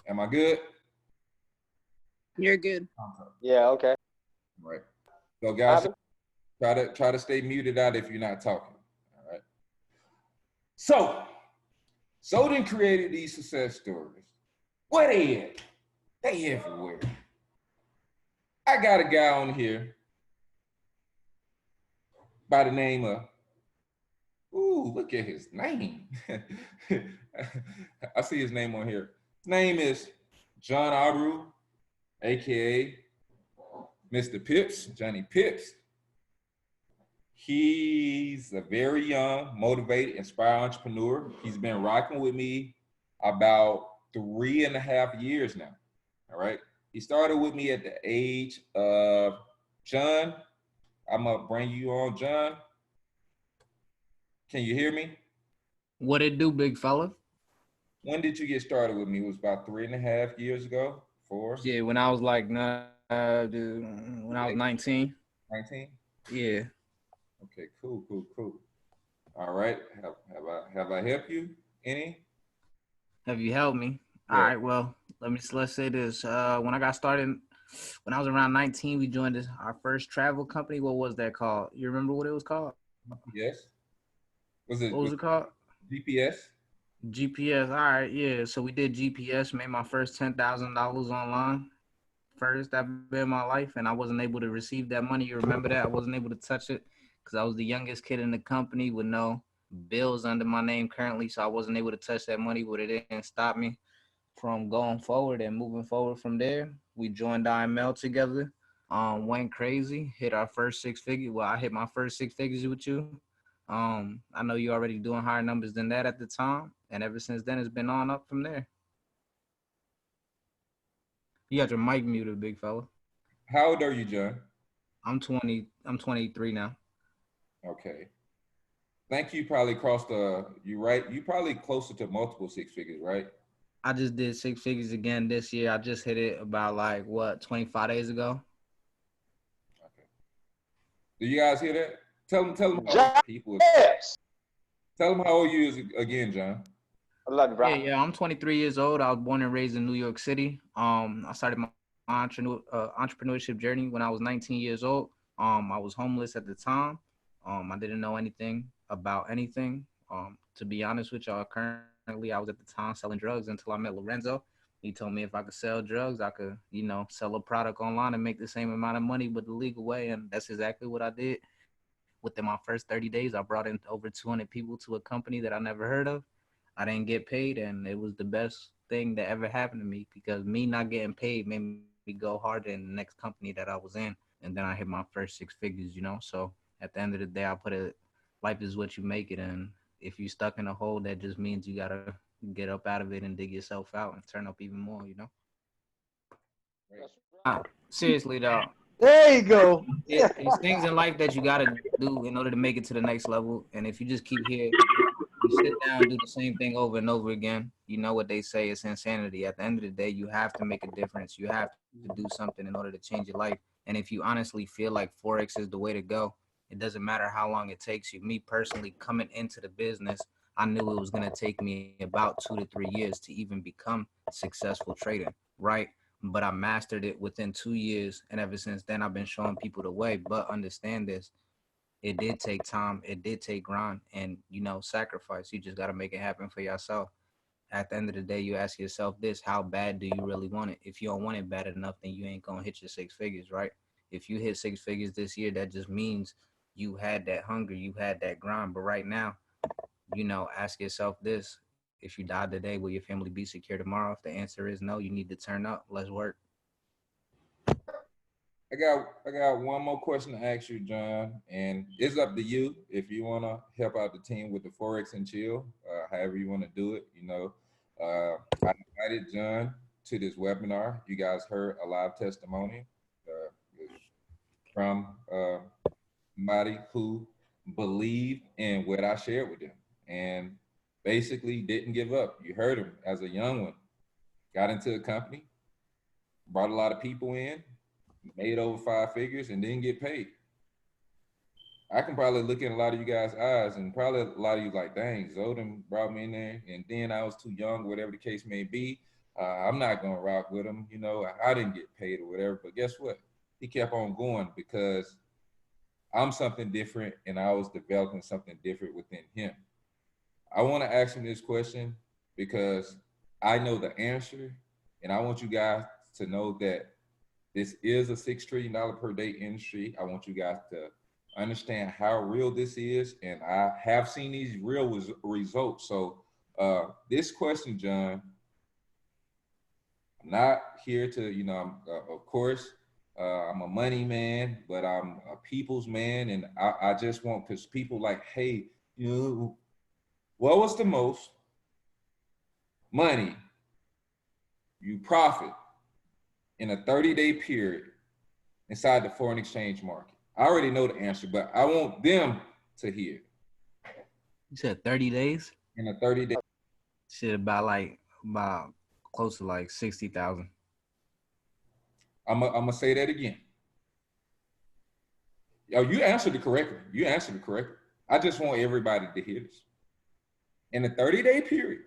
Am I good? You're good. Yeah, okay. All right. So guys, try to stay muted out if you're not talking. All right. So Soden created these success stories. Where they at? They everywhere. I got a guy on here by the name of, ooh, look at his name. I see his name on here. His name is John Abreu, aka Mr. Pips, Johnny Pips. He's a very young, motivated, inspired entrepreneur. He's been rocking with me about 3.5 years now. All right. He started with me at the age of, John, I'm gonna bring you on, John. Can you hear me? What it do, big fella? When did you get started with me? It was about 3.5 years ago. 4. Yeah, when I was like, dude, when I was 19. 19. Yeah. Okay, cool. All right. Have I helped you any? Have you helped me? All Yeah. right. Well, let's say this. When I got started, when I was around 19, we joined our first travel company. What was that called? You remember what it was called? Yes. What was Was it called? GPS? GPS. All right. Yeah. So we did GPS. Made my first $10,000 online. First ever in my life, and I wasn't able to receive that money. You remember that? I wasn't able to touch it because I was the youngest kid in the company with no bills under my name currently, so I wasn't able to touch that money, but it didn't stop me from going forward and moving forward from there. We joined IML together, went crazy, hit our first 6 figures. Well, I hit my first 6 figures with you. I know you're already doing higher numbers than that at the time, and ever since then it's been on up from there. You got your mic muted, big fella. How old are you, John? I'm 20. I'm 23 now. Okay. Think you probably crossed you right. You probably closer to multiple 6 figures, right? I just did 6 figures again this year. I just hit it about like what 25 days ago. Okay. Do you guys hear that? Tell them how old people. Yes. Tell them how old you is again, John. Yeah. I'm 23 years old. I was born and raised in New York City. I started my entrepreneurship journey when I was 19 years old. I was homeless at the time. I didn't know anything about anything. To be honest with y'all, currently I was at the time selling drugs until I met Lorenzo. He told me if I could sell drugs, I could, sell a product online and make the same amount of money but the legal way. And that's exactly what I did. Within my first 30 days, I brought in over 200 people to a company that I never heard of. I didn't get paid, and it was the best thing that ever happened to me because me not getting paid made me go harder in the next company that I was in. And then I hit my first 6 figures. So at the end of the day, I put it, life is what you make it. And if you're stuck in a hole, that just means you got to get up out of it and dig yourself out and turn up even more. Seriously, though. There you go. It's things in life that you got to do in order to make it to the next level. And if you just keep here, you sit down and do the same thing over and over again, you know what they say, it's insanity. At the end of the day, you have to make a difference. You have to do something in order to change your life. And if you honestly feel like Forex is the way to go, it doesn't matter how long it takes you. Me personally, coming into the business, I knew it was going to take me about 2 to 3 years to even become successful trading, right? But I mastered it within 2 years. And ever since then, I've been showing people the way. But understand this, it did take time, it did take grind, and sacrifice. You just got to make it happen for yourself. At the end of the day, you ask yourself this: how bad do you really want it? If you don't want it bad enough, then you ain't gonna hit your 6 figures, right? If you hit 6 figures this year, that just means you had that hunger, you had that grind. But right now, ask yourself this: if you die today, will your family be secure tomorrow? If the answer is no, you need to turn up. Let's work. I got one more question to ask you, John, and it's up to you if you want to help out the team with the Forex and Chill, however you want to do it. I invited John to this webinar. You guys heard a live testimony from somebody who believed in what I shared with them and basically didn't give up. You heard him as a young one, got into a company, brought a lot of people in, made over 5 figures, and didn't get paid. I can probably look in a lot of you guys' eyes, and probably a lot of you like, dang, Zoden brought me in there, and then I was too young, whatever the case may be. I'm not gonna rock with him. You know, I didn't get paid or whatever. But guess what? He kept on going because I'm something different, and I was developing something different within him. I want to ask him this question because I know the answer, and I want you guys to know that this is a $6 trillion per day industry. I want you guys to understand how real this is, and I have seen these real results. So, this question, John, I'm not here to, of course, I'm a money man, but I'm a people's man, and I just want, because people like, hey, what was the most money you profit in a 30-day period inside the foreign exchange market? I already know the answer, but I want them to hear. You said 30 days? In a 30-day. Shit, about close to like 60,000. I'm gonna say that again. Oh, you answered it correctly. You answered it correctly. I just want everybody to hear this. In a 30-day period,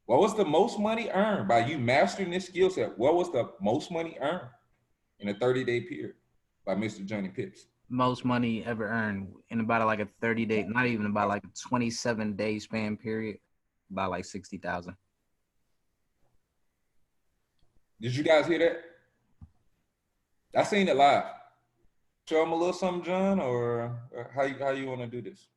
what was the most money earned by you mastering this skill set? What was the most money earned in a 30-day period by Mr. Johnny Pips? Most money ever earned in about like a 30-day, not even about like a 27-day span period, about like 60,000. Did you guys hear that? I seen it live. Show them a little something, John, or how you want to do this?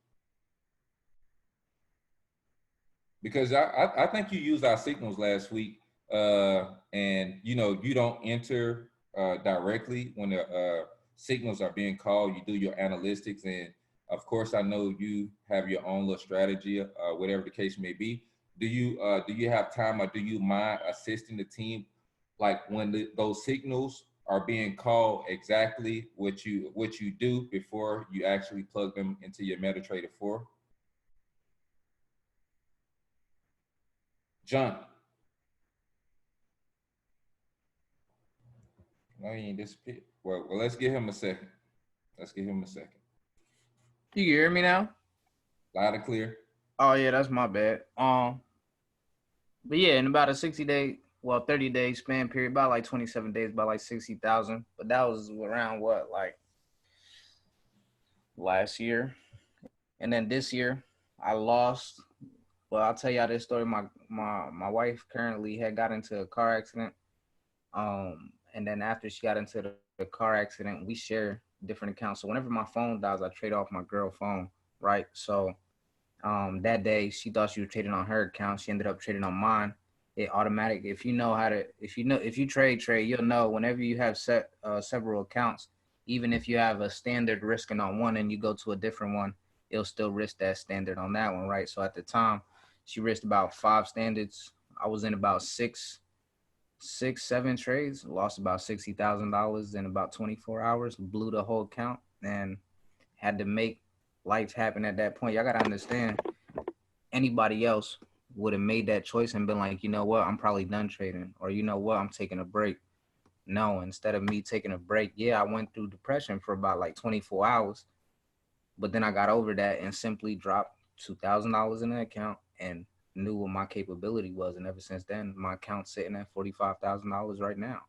Because I think you used our signals last week, and you don't enter directly when the signals are being called. You do your analytics, and of course, I know you have your own little strategy, whatever the case may be. Do you have time, or do you mind assisting the team, like when those signals are being called, exactly what you do before you actually plug them into your MetaTrader 4? John. No, he ain't disappeared. Well, let's give him a second. Let's give him a second. You can hear me now? Loud and clear. Oh yeah, that's my bad. But yeah, in about a 30-day span period, about like 27 days, about like 60,000. But that was around what, like last year. And then this year I lost. Well, I'll tell y'all this story. My wife currently had got into a car accident. And then after she got into the car accident, we share different accounts. So whenever my phone dies, I trade off my girl phone, right? So that day she thought she was trading on her account. She ended up trading on mine. It automatic. If you trade, you'll know whenever you have several accounts, even if you have a standard risking on one and you go to a different one, it'll still risk that standard on that one, right? So at the time, she risked about 5 standards. I was in about 7 trades, lost about $60,000 in about 24 hours, blew the whole account, and had to make life happen at that point. Y'all gotta understand, anybody else would have made that choice and been like, you know what, I'm probably done trading, or you know what, I'm taking a break. No, instead of me taking a break, yeah, I went through depression for about like 24 hours, but then I got over that and simply dropped $2,000 in the account and knew what my capability was. And ever since then, my account's sitting at $45,000 right now.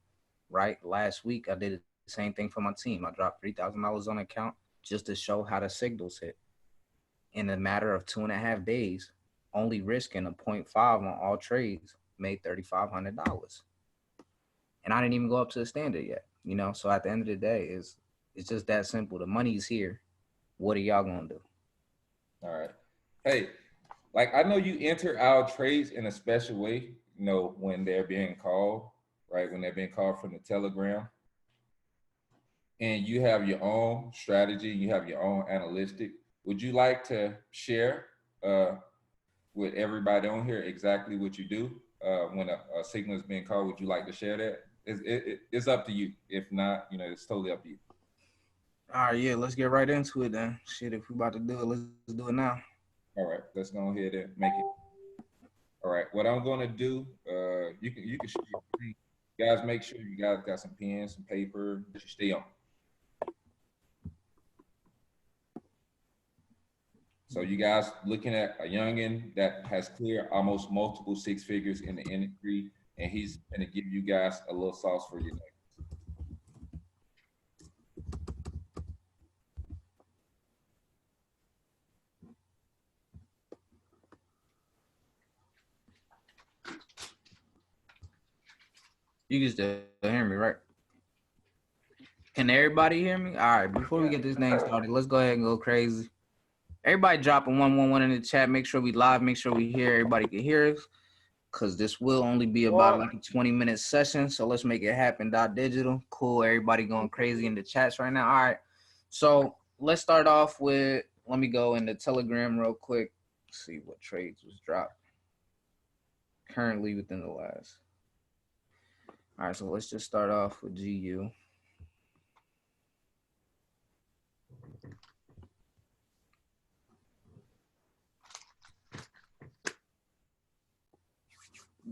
Right? Last week, I did the same thing for my team. I dropped $3,000 on account just to show how the signals hit. In a matter of 2.5 days, only risking a 0.5 on all trades made $3,500. And I didn't even go up to the standard yet. So at the end of the day, it's just that simple. The money's here. What are y'all gonna do? All right. Hey, like, I know you enter our trades in a special way, when they're being called, right? When they're being called from the Telegram. And you have your own strategy, you have your own analytic. Would you like to share with everybody on here exactly what you do when a signal is being called? Would you like to share that? It's up to you. If not, it's totally up to you. All right, yeah, let's get right into it then. Shit, if we're about to do it, let's do it now. All right, let's go ahead and make it. All right, what I'm gonna do, you can share your screen. Guys, make sure you guys got some pens, some paper that you stay on. So you guys looking at a youngin that has cleared almost multiple six figures in the industry, and he's going to give you guys a little sauce for your neck. You can still hear me, right? Can everybody hear me? All right, before we get this thing started, let's go ahead and go crazy. Everybody dropping 111 in the chat. Make sure we live. Make sure we hear. Everybody can hear us, because this will only be about like a 20-minute session. So let's make it happen. Digital. Cool. Everybody going crazy in the chats right now. All right. So let's start off with, let me go into Telegram real quick. See what trades was dropped currently within the last. All right. So let's just start off with GU.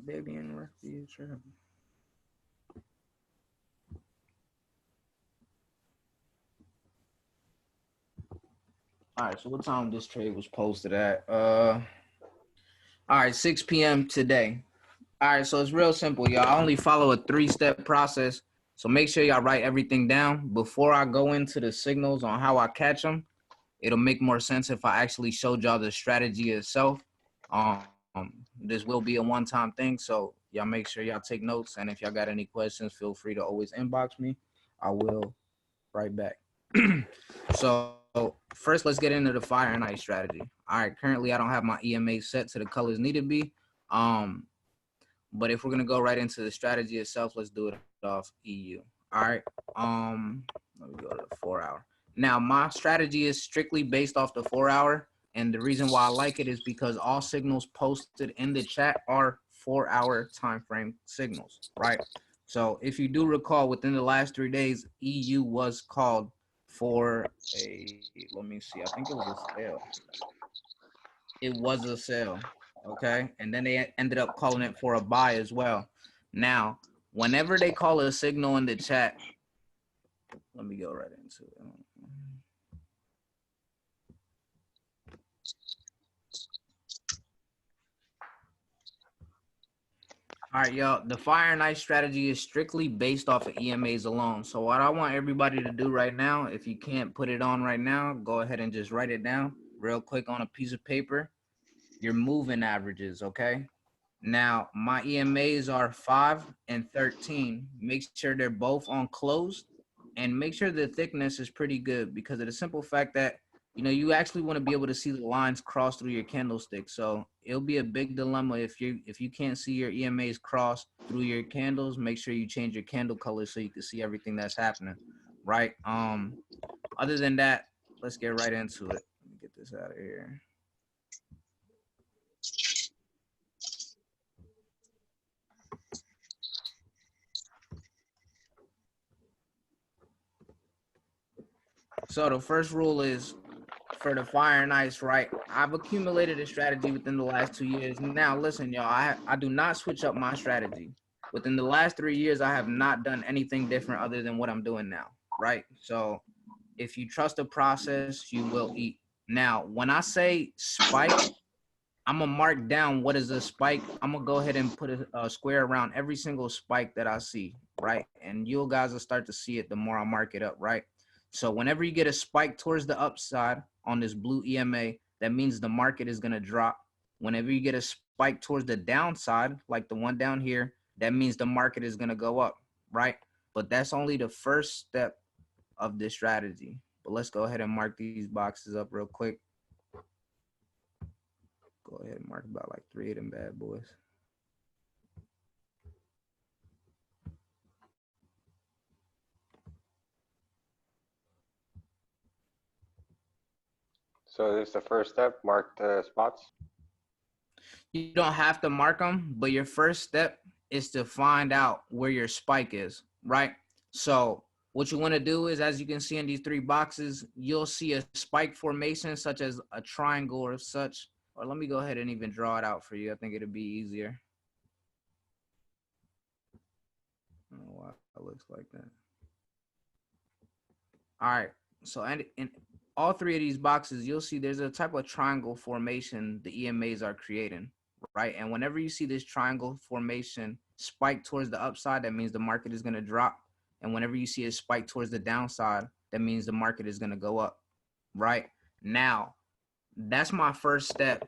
Baby in the future. All right, so what time this trade was posted at? All right, 6 p.m. today. All right, so it's real simple, y'all. I only follow a 3-step process, so make sure y'all write everything down. Before I go into the signals on how I catch them, it'll make more sense if I actually showed y'all the strategy itself. This will be a one-time thing, so y'all make sure y'all take notes, and if y'all got any questions, feel free to always inbox me. I will write back. So first, let's get into the fire and ice strategy. All right, currently I don't have my EMA set to the colors need to be. But if we're gonna go right into the strategy itself, let's do it off EU. All right. Let me go to the 4-hour. Now my strategy is strictly based off the 4-hour, and the reason why I like it is because all signals posted in the chat are 4-hour time frame signals, right? So if you do recall, within the last 3 days, EU was called for a, let me see, I think it was a sale. It was a sale, okay? And then they ended up calling it for a buy as well. Now, whenever they call a signal in the chat, let me go right into it. All right, y'all, the fire and ice strategy is strictly based off of EMAs alone. So what I want everybody to do right now, if you can't put it on right now, go ahead and just write it down real quick on a piece of paper. Your moving averages, okay? Now, my EMAs are 5 and 13. Make sure they're both on closed, and make sure the thickness is pretty good, because of the simple fact that, you know, you actually want to be able to see the lines cross through your candlestick. So it'll be a big dilemma if you can't see your EMAs cross through your candles. Make sure you change your candle color so you can see everything that's happening, right? Other than that, let's get right into it. Let me get this out of here. So the first rule is, for the fire and ice, right? I've accumulated a strategy within the last 2 years. Now, listen, y'all, I do not switch up my strategy. Within the last 3 years, I have not done anything different other than what I'm doing now, right? So if you trust the process, you will eat. Now, when I say spike, I'm gonna mark down what is a spike. I'm gonna go ahead and put a square around every single spike that I see, right? And you guys will start to see it the more I mark it up, right? So whenever you get a spike towards the upside on this blue EMA, that means the market is gonna drop. Whenever you get a spike towards the downside, like the one down here, that means the market is gonna go up, right? But that's only the first step of this strategy. But let's go ahead and mark these boxes up real quick. Go ahead and mark about like 3 of them bad boys. So this is the first step, mark the spots? You don't have to mark them, but your first step is to find out where your spike is, right? So what you want to do is, as you can see in these 3 boxes, you'll see a spike formation such as a triangle or such. Or let me go ahead and even draw it out for you. I think it'll be easier. I don't know why it looks like that. All right. So all three of these boxes, you'll see there's a type of triangle formation the EMAs are creating, right? And whenever you see this triangle formation spike towards the upside, that means the market is going to drop. And whenever you see it spike towards the downside, that means the market is going to go up, right? Now, that's my first step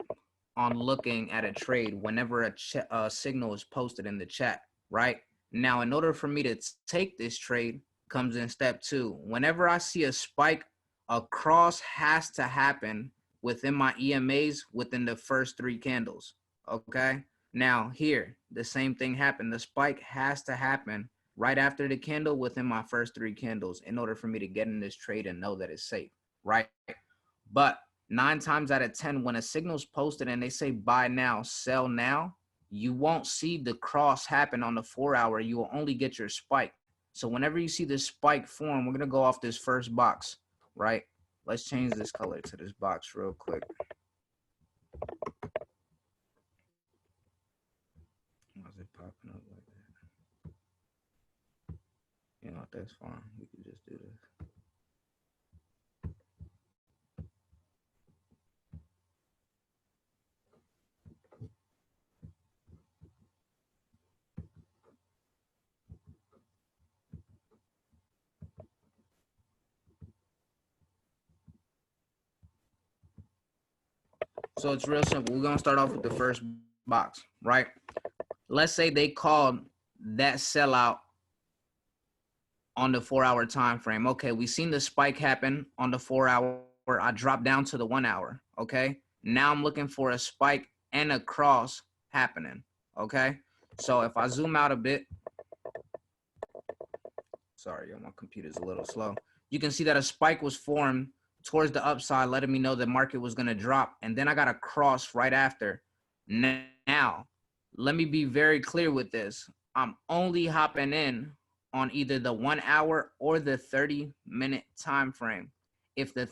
on looking at a trade whenever a signal is posted in the chat, right? Now, in order for me to take this trade comes in step 2. Whenever I see a spike, a cross has to happen within my EMAs within the first 3 candles, okay? Now, here, the same thing happened. The spike has to happen right after the candle within my first 3 candles in order for me to get in this trade and know that it's safe, right? But 9 times out of 10, when a signal's posted and they say buy now, sell now, you won't see the cross happen on the 4-hour. You will only get your spike. So whenever you see this spike form, we're going to go off this first box, right? Let's change this color to this box real quick. Why is it popping up like that? You know, that's fine. We can just do this. So it's real simple. We're going to start off with the first box, right? Let's say they called that sellout on the 4-hour time frame. Okay, we seen the spike happen on the 4-hour. I dropped down to the 1-hour. Okay, now I'm looking for a spike and a cross happening. Okay, so if I zoom out a bit, sorry, my computer's a little slow. You can see that a spike was formed towards the upside, letting me know the market was going to drop. And then I got a cross right after. Now, let me be very clear with this. I'm only hopping in on either the 1-hour or the 30-minute time frame. If the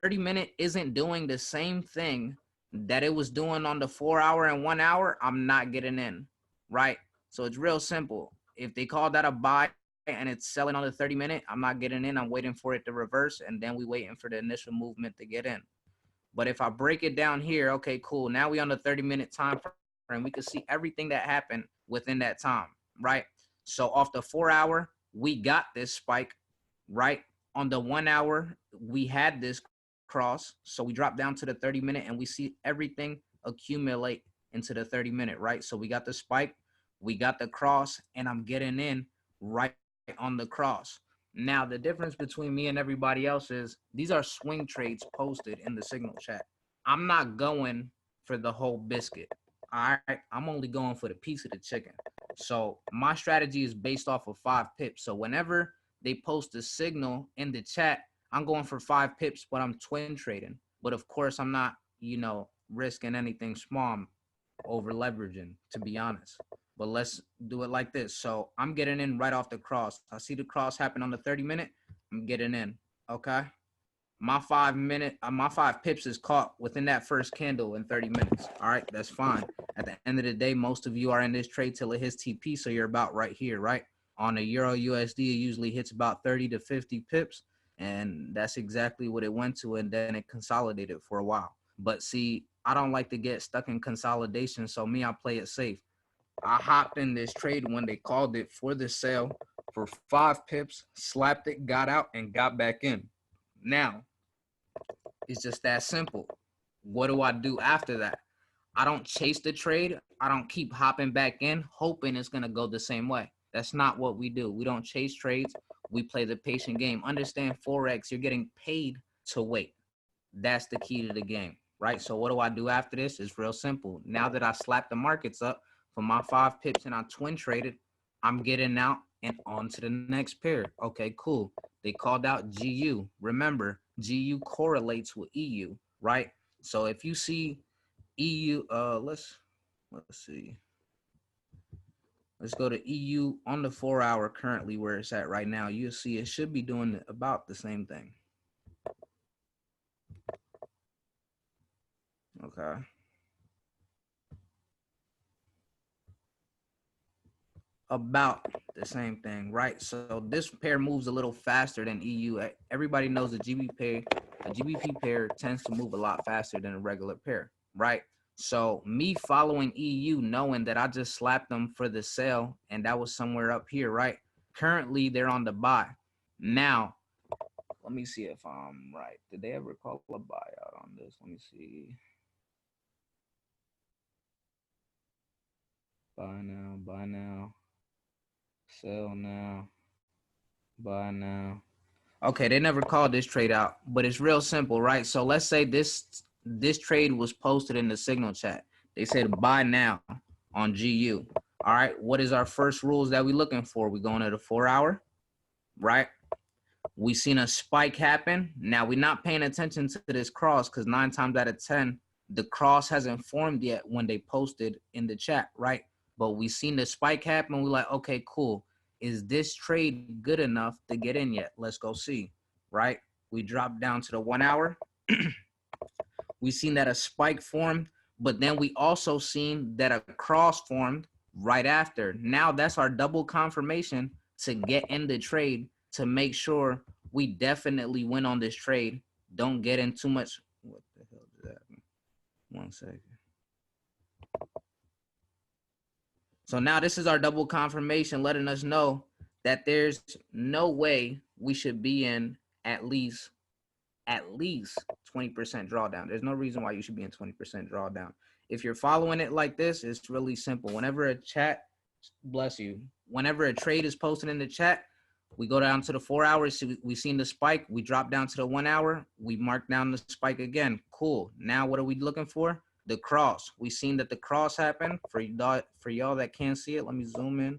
30-minute isn't doing the same thing that it was doing on the 4-hour and 1-hour, I'm not getting in, right? So it's real simple. If they call that a buy and it's selling on the 30-minute, I'm not getting in. I'm waiting for it to reverse, and then we waiting for the initial movement to get in. But if I break it down here, okay, cool. Now we on the 30-minute time frame. We can see everything that happened within that time, right? So off the 4-hour, we got this spike, right? On the 1-hour, we had this cross. So we drop down to the 30-minute and we see everything accumulate into the 30-minute, right? So we got the spike, we got the cross, and I'm getting in right on the cross. Now, the difference between me and everybody else is these are swing trades posted in the signal chat. I'm not going for the whole biscuit. All right, I'm only going for the piece of the chicken. So my strategy is based off of 5 pips. So whenever they post a signal in the chat, I'm going for 5 pips, but I'm twin trading. But of course, I'm not, risking anything small. I'm over leveraging, to be honest. But let's do it like this. So I'm getting in right off the cross. I see the cross happen on the 30-minute. I'm getting in. Okay. My 5 pips is caught within that first candle in 30 minutes. All right. That's fine. At the end of the day, most of you are in this trade till it hits TP. So you're about right here, right? On a Euro USD, it usually hits about 30 to 50 pips. And that's exactly what it went to. And then it consolidated for a while. But see, I don't like to get stuck in consolidation. So me, I play it safe. I hopped in this trade when they called it for the sale for 5 pips, slapped it, got out, and got back in. Now, it's just that simple. What do I do after that? I don't chase the trade. I don't keep hopping back in, hoping it's going to go the same way. That's not what we do. We don't chase trades. We play the patient game. Understand Forex, you're getting paid to wait. That's the key to the game, right? So what do I do after this? It's real simple. Now that I slapped the markets up for my 5 pips and I twin traded, I'm getting out and on to the next pair. Okay, cool. They called out GU. Remember, GU correlates with EU, right? So if you see EU, let's see. Let's go to EU on the 4-hour currently where it's at right now. You'll see it should be doing about the same thing. Okay. About the same thing, right? So this pair moves a little faster than EU. Everybody knows the GB pair a GBP pair tends to move a lot faster than a regular pair, right? So me following EU, knowing that I just slapped them for the sell, and that was somewhere up here, right? Currently, they're on the buy. Now, let me see if I'm right. Did they ever call a buyout on this? Let me see. Buy now, sell now, buy now. Okay, they never called this trade out, but it's real simple, right? So let's say this trade was posted in the signal chat. They said buy now on GU. All right, what is our first rules that we looking for? We going to the 4 hour, right? We seen a spike happen. Now we're not paying attention to this cross because 9 times out of 10, the cross hasn't formed yet when they posted in the chat, right? But we seen the spike happen. We're like, okay, cool. Is this trade good enough to get in yet? Let's go see, right? We dropped down to the 1 hour. We seen that a spike formed, but then we also seen that a cross formed right after. Now that's our double confirmation to get in the trade to make sure we definitely win on this trade. Don't get in too much. What the hell did that happen? 1 second. So now this is our double confirmation letting us know that there's no way we should be in at least 20% drawdown. There's no reason why you should be in 20% drawdown. If you're following it like this, it's really simple. Whenever a chat, bless you, whenever a trade is posted in the chat, we go down to the 4 hours. We seen the spike. We drop down to the 1 hour. We mark down the spike again. Cool. Now what are we looking for? The cross. We seen that the cross happened. For y'all that can't see it, let me zoom in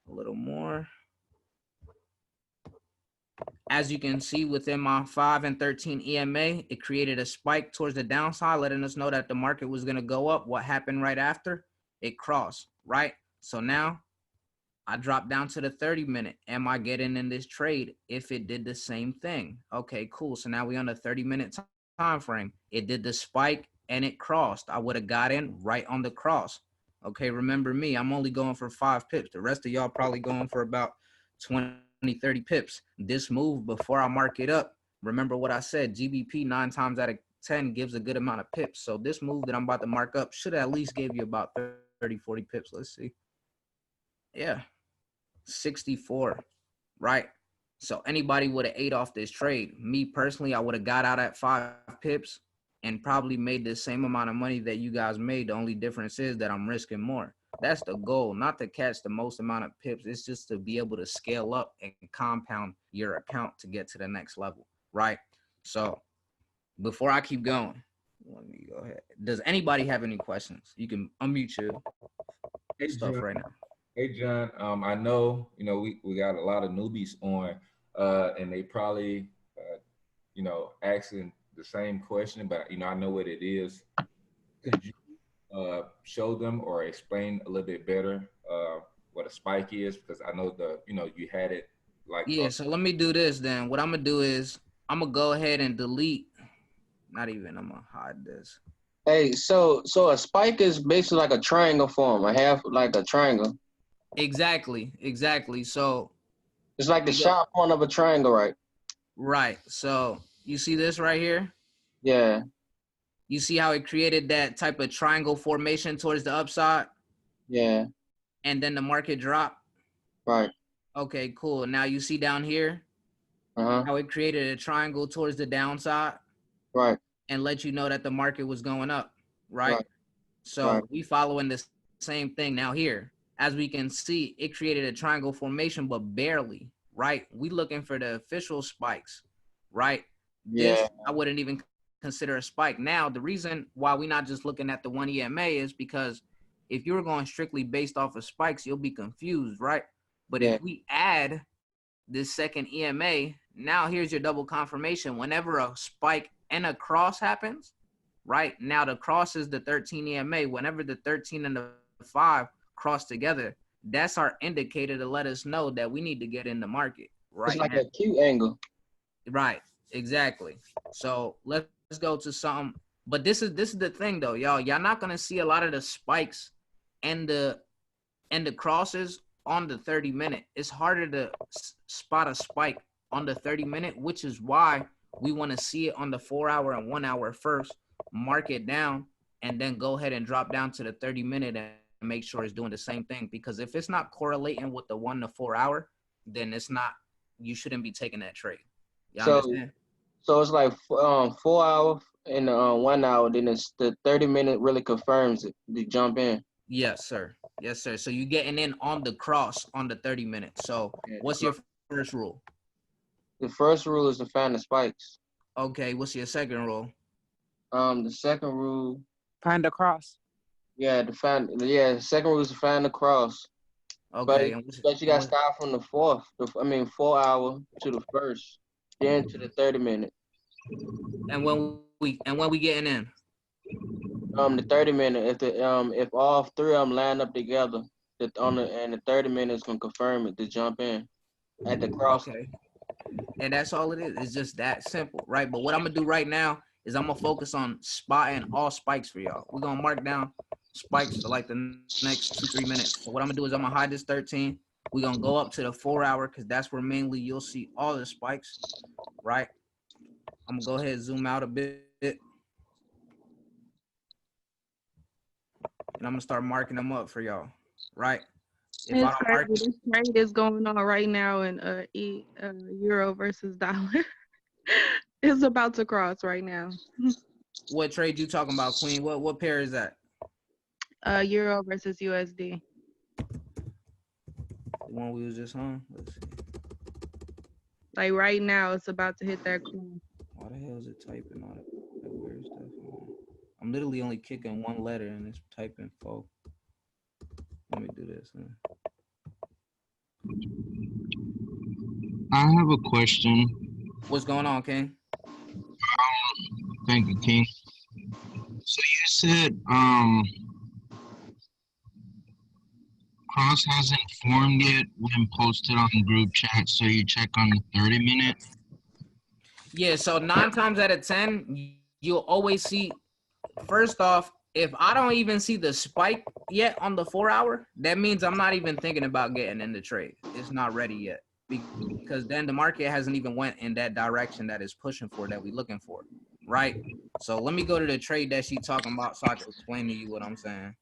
a little more. As you can see within my 5 and 13 EMA, it created a spike towards the downside, letting us know that the market was going to go up. What happened right after? It crossed, right? So now I dropped down to the 30-minute. Am I getting in this trade if it did the same thing? Okay, cool. So now we're on the 30-minute time frame. It did the spike and it crossed. I would have got in right on the cross. Okay, remember me, I'm only going for 5 pips. The rest of y'all probably going for about 20, 30 pips. This move before I mark it up, remember what I said, GBP 9 times out of 10 gives a good amount of pips. So this move that I'm about to mark up should at least give you about 30, 40 pips. Let's see. Yeah, 64, right? So anybody would have ate off this trade. Me personally, I would have got out at 5 pips and probably made the same amount of money that you guys made. The only difference is that I'm risking more. That's the goal, not to catch the most amount of pips. It's just to be able to scale up and compound your account to get to the next level, right? So before I keep going, let me go ahead. Does anybody have any questions? You can unmute your stuff right now. Hey, John, I know, we got a lot of newbies on, and they probably, asking the same question, but, I know what it is. Could you show them or explain a little bit better what a spike is? Because I know you had it like. Yeah, so let me do this then. What I'm going to do is I'm going to go ahead and delete. I'm going to hide this. Hey, so a spike is basically like a triangle form, a half like a triangle. Exactly. So it's like the sharp point of a triangle, right? Right. So you see this right here? Yeah. You see how it created that type of triangle formation towards the upside? Yeah. And then the market dropped? Right. Okay, cool. Now you see down here how it created a triangle towards the downside? Right. And let you know that the market was going up, right? So we following the same thing now here. As we can see, it created a triangle formation, but barely, right? We looking for the official spikes, right? Yeah. This, I wouldn't even consider a spike. Now, the reason why we're not just looking at the 1 EMA is because if you were going strictly based off of spikes, you'll be confused, right? But if we add this second EMA, now here's your double confirmation. Whenever a spike and a cross happens, right? Now the cross is the 13 EMA. Whenever the 13 and the 5 cross together, that's our indicator to let us know that we need to get in the market, right? It's like a Q angle. Right, exactly. So let's go to something. But this is the thing though, y'all. Y'all not gonna see a lot of the spikes and the crosses on the 30-minute. It's harder to spot a spike on the 30-minute, which is why we want to see it on the 4 hour and 1 hour first, mark it down, and then go ahead and drop down to the 30-minute and make sure it's doing the same thing. Because if it's not correlating with the 1 to 4 hour, then it's not, you shouldn't be taking that trade. You understand? So it's like 4 hour and 1 hour, then it's the 30-minute really confirms it. You jump in. Yes, sir. Yes, sir. So you getting in on the cross on the 30 minutes. So what's your first rule? The first rule is to find the spikes. Okay, what's your second rule? The second rule, Find the cross. the second rule is to find the cross. Okay. But you got to start from the 4 hour to the first, then to the 30-minute. And when we getting in? The 30-minute, if all three of them line up together, the 30-minute is gonna confirm it to jump in at the cross. Okay. And that's all it is. It's just that simple, right? But what I'm gonna do right now is I'm gonna focus on spotting all spikes for y'all. We're gonna mark down spikes for like the next 2-3 minutes. So what I'm gonna do is I'm gonna hide this 13. We're gonna go up to the 4 hour because that's where mainly you'll see all the spikes, right? I'm gonna go ahead and zoom out a bit. And I'm gonna start marking them up for y'all, right? If I don't mark, this trade is going on right now in euro versus dollar. It's about to cross right now. what trade you talking about, Queen? What pair is that? Euro versus USD. The one we was just on? Let's see. Like right now, it's about to hit that coin. Why the hell is it typing on it? That weird stuff. I'm literally only kicking one letter and it's typing 4. Let me do this. I have a question. What's going on, King? Thank you, King. So you said Cross hasn't formed yet when posted on group chat, so you check on the 30-minute. Yeah, so 9 times out of 10, you'll always see, first off, if I don't even see the spike yet on the 4 hour, that means I'm not even thinking about getting in the trade. It's not ready yet because then the market hasn't even went in that direction that is pushing for, that we're looking for, right? So let me go to the trade that she's talking about so I can explain to you what I'm saying.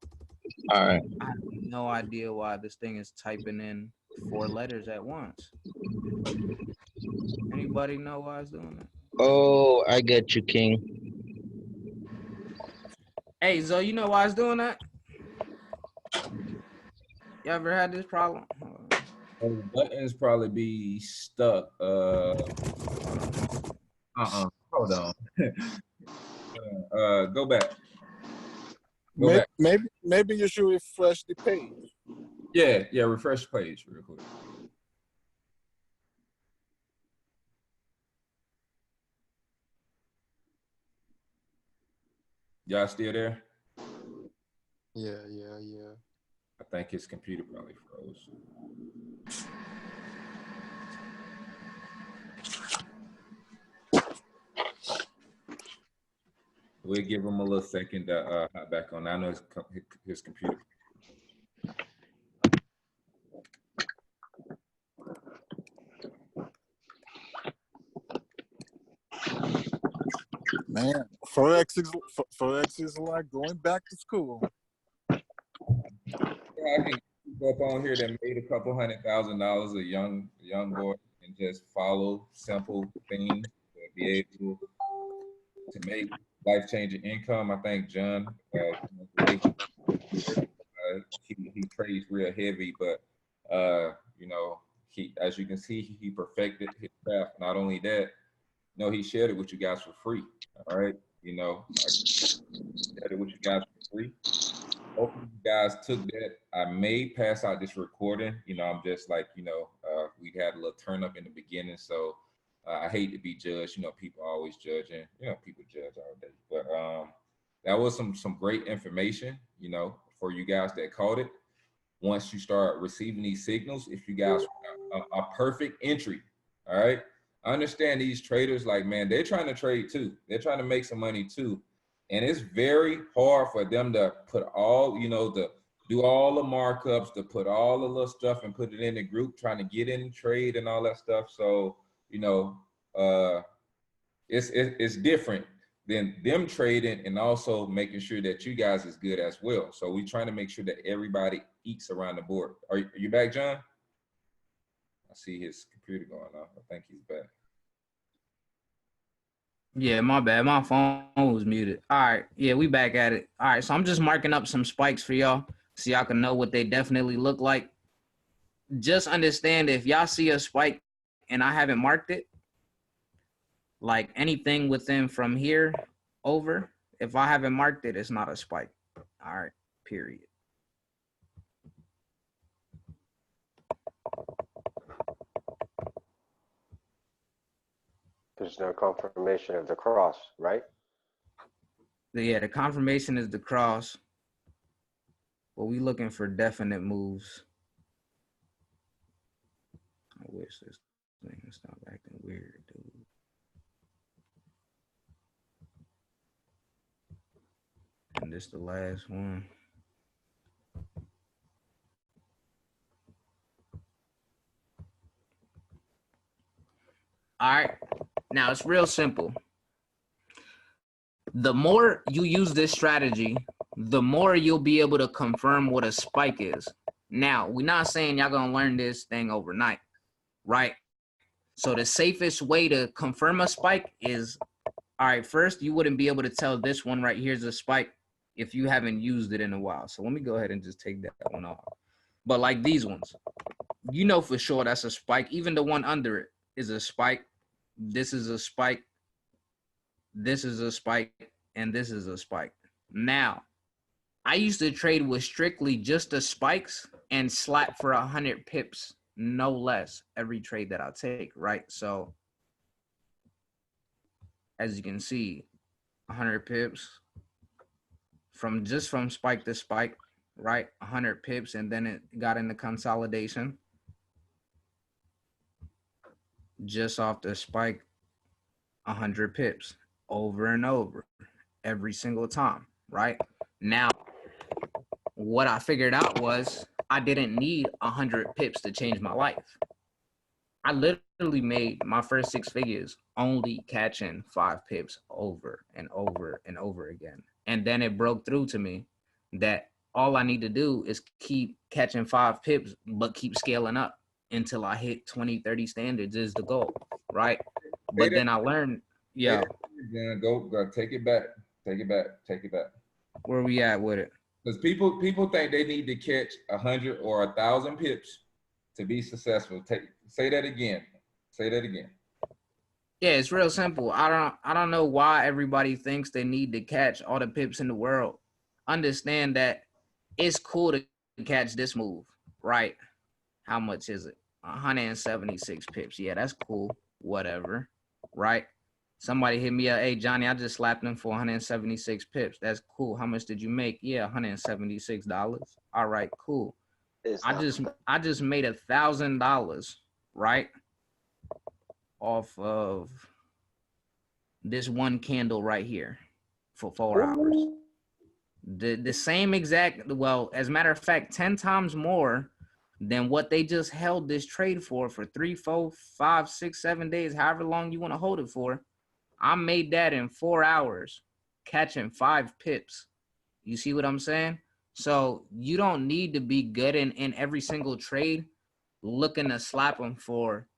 All right. I have no idea why this thing is typing in 4 letters at once. Anybody know why it's doing that? Oh, I get you, King. Hey, Zoe, you know why it's doing that? You ever had this problem? The buttons probably be stuck. Hold on. Go back. Maybe you should refresh the page. Yeah, refresh page real quick. Y'all still there? Yeah. I think his computer probably froze. We'll give him a little second to hop back on. I know his computer. Man, Forex is like going back to school. Yeah, I can keep up on here that made a couple $100,000, a young boy, and just follow simple things to be able to make life-changing income. I think John, he trades real heavy, but he, as you can see, he perfected his craft. Not only that, he shared it with you guys for free. All right, I shared it with you guys for free. Hopefully you guys took that. I may pass out this recording. I'm just like, we had a little turn up in the beginning, so I hate to be judged. People are always judging. People judge all day. But that was some great information, for you guys that caught it. Once you start receiving these signals, if you guys a perfect entry, all right? I understand these traders, like, man, they're trying to trade too. They're trying to make some money too. And it's very hard for them to put all, to do all the markups, to put all the little stuff and put it in the group, trying to get in trade and all that stuff. So, it's different than them trading and also making sure that you guys is good as well. So we trying to make sure that everybody eats around the board. Are you back, John? I see his computer going off. I think he's back. Yeah, my bad. My phone was muted. All right. Yeah, we back at it. All right. So I'm just marking up some spikes for y'all so y'all can know what they definitely look like. Just understand if y'all see a spike and I haven't marked it, like anything within from here over, if I haven't marked it, it's not a spike. All right. Period. There's no confirmation of the cross, right? Yeah, the confirmation is the cross, but we looking for definite moves. I wish this thing would stop acting weird, dude. And this the last one. All right. Now it's real simple. The more you use this strategy, the more you'll be able to confirm what a spike is. Now, we're not saying y'all gonna learn this thing overnight, right? So the safest way to confirm a spike is, all right, first, you wouldn't be able to tell this one right here is a spike if you haven't used it in a while. So let me go ahead and just take that one off. But like these ones, you know for sure that's a spike. Even the one under it is a spike. This is a spike. This is a spike. And this is a spike. Now, I used to trade with strictly just the spikes and slap for 100 pips, no less, every trade that I take, right? So, as you can see, 100 pips from spike to spike, right? 100 pips, and then it got into consolidation. Just off the spike, 100 pips over and over every single time, right? Now, what I figured out was I didn't need 100 pips to change my life. I literally made my first 6 figures only catching 5 pips over and over and over again. And then it broke through to me that all I need to do is keep catching 5 pips, but keep scaling up until I hit 20, 30 standards is the goal, right? But then I learned, Go, take it back. Take it back. Take it back. Where we at with it? Because people think they need to catch 100 or 1,000 pips to be successful. Say that again. Say that again. Yeah, it's real simple. I don't know why everybody thinks they need to catch all the pips in the world. Understand that it's cool to catch this move, right? How much is it? 176 pips. Yeah, that's cool. Whatever, right? Somebody hit me up, hey, Johnny, I just slapped him for 176 pips. That's cool. How much did you make? Yeah, $176. All right, cool. I just made $1,000, right? Off of this one candle right here for 4 hours. The same exact, well, as a matter of fact, 10 times more than what they just held this trade for 3, 4, 5, 6, 7 days, however long you want to hold it for. I made that in 4 hours, catching 5 pips. You see what I'm saying? So you don't need to be good in every single trade looking to slap them for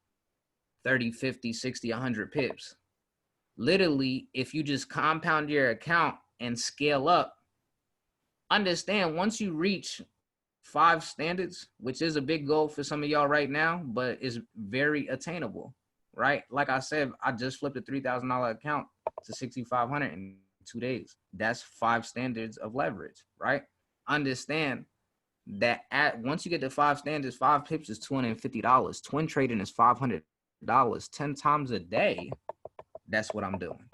30, 50, 60, 100 pips. Literally, if you just compound your account and scale up, understand once you reach 5 standards, which is a big goal for some of y'all right now, but is very attainable, right? Like I said, I just flipped a $3,000 account to 6,500 in 2 days. That's 5 standards of leverage, right? Understand that once you get to 5 standards, 5 pips is $250. Twin trading is $500. 10 times a day. That's what I'm doing.